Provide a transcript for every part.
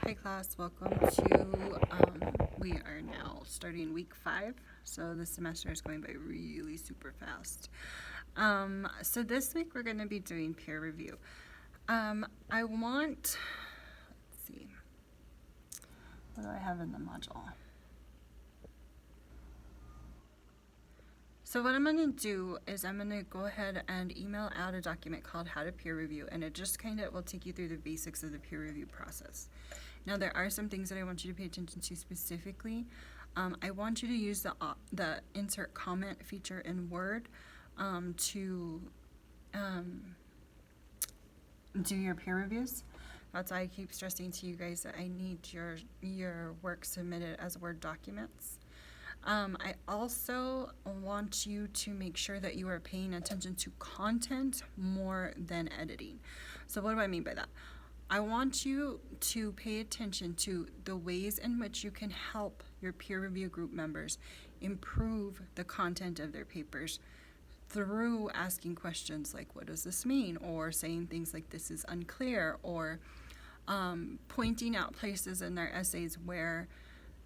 Hi class, welcome to, we are now starting week 5, so this semester is going by really super fast. So this week we're going to be doing peer review. Let's see, what do I have in the module? So what I'm going to do is I'm going to go ahead and email out a document called How to Peer Review, and it just kind of will take you through the basics of the peer review process. Now there are some things that I want you to pay attention to specifically. I want you to use the insert comment feature in Word to do your peer reviews. That's why I keep stressing to you guys that I need your work submitted as Word documents. I also want you to make sure that you are paying attention to content more than editing. So what do I mean by that? I want you to pay attention to the ways in which you can help your peer review group members improve the content of their papers through asking questions like, what does this mean? Or saying things like, this is unclear, or pointing out places in their essays where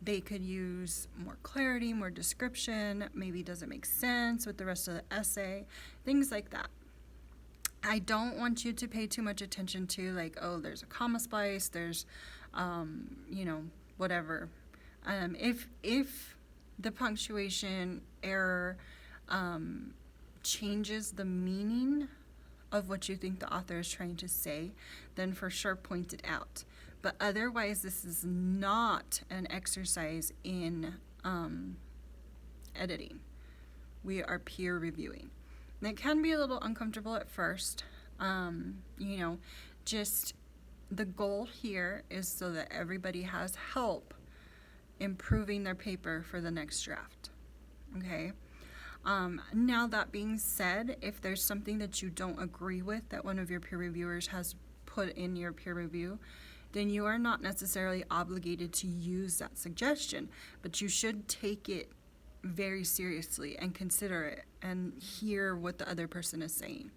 they could use more clarity, more description, maybe doesn't make sense with the rest of the essay, things like that. I don't want you to pay too much attention to like, oh, there's a comma splice, there's, whatever. If the punctuation error changes the meaning of what you think the author is trying to say, then for sure point it out. But otherwise, this is not an exercise in editing. We are peer reviewing. And it can be a little uncomfortable at first. Just the goal here is so that everybody has help improving their paper for the next draft. Okay? Now that being said, if there's something that you don't agree with that one of your peer reviewers has put in your peer review, then you are not necessarily obligated to use that suggestion, but you should take it very seriously and consider it and hear what the other person is saying.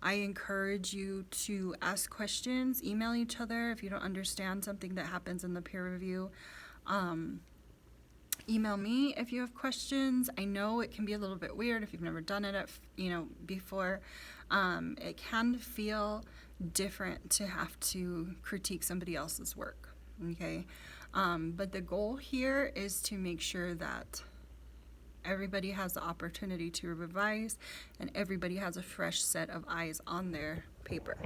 I encourage you to ask questions, email each other if you don't understand something that happens in the peer review. Email me if you have questions. I know it can be a little bit weird if you've never done it before. It can feel different to have to critique somebody else's work, okay? But the goal here is to make sure that everybody has the opportunity to revise and everybody has a fresh set of eyes on their paper.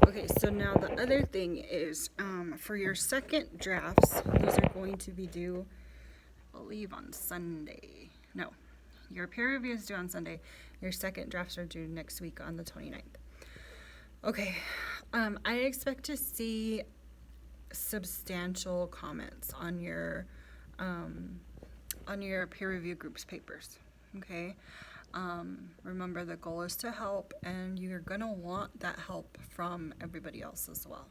Okay, so now the other thing is for your second drafts, these are going to be due, I believe, on Sunday. No, your peer review is due on Sunday. Your second drafts are due next week on the 29th. Okay, I expect to see substantial comments on your peer review group's papers. Okay, remember the goal is to help, and you're gonna want that help from everybody else as well.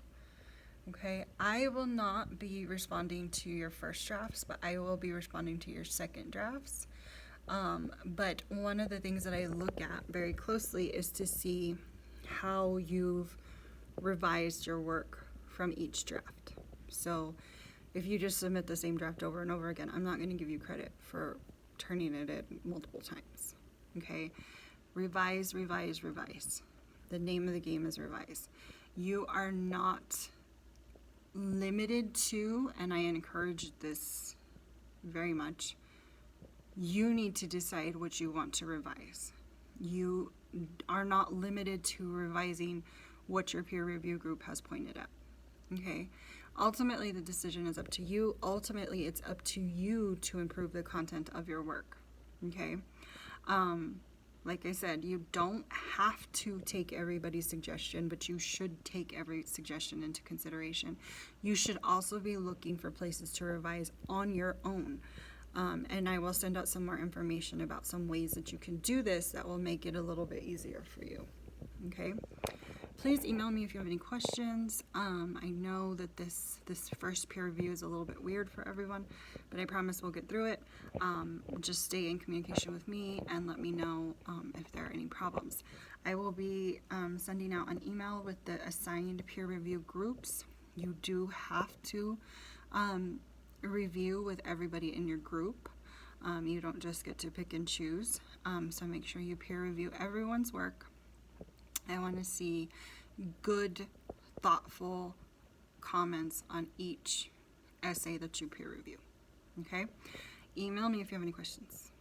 Okay, I will not be responding to your first drafts, but I will be responding to your second drafts. But one of the things that I look at very closely is to see how you've revised your work from each draft. So if you just submit the same draft over and over again, I'm not going to give you credit for turning it in multiple times. Okay? Revise, revise, revise. The name of the game is revise. You are not limited to, and I encourage this very much, you need to decide what you want to revise. You are not limited to revising what your peer review group has pointed at. Okay? Ultimately, the decision is up to you. Ultimately, it's up to you to improve the content of your work. Okay? Like I said, you don't have to take everybody's suggestion, but you should take every suggestion into consideration. You should also be looking for places to revise on your own. And I will send out some more information about some ways that you can do this that will make it a little bit easier for you. Okay? Please email me if you have any questions. I know that this first peer review is a little bit weird for everyone, but I promise we'll get through it. Just stay in communication with me and let me know if there are any problems. I will be sending out an email with the assigned peer review groups You do have to review with everybody in your group. You don't just get to pick and choose. So make sure you peer review everyone's work. I want to see good, thoughtful comments on each essay that you peer review. Okay? Email me if you have any questions.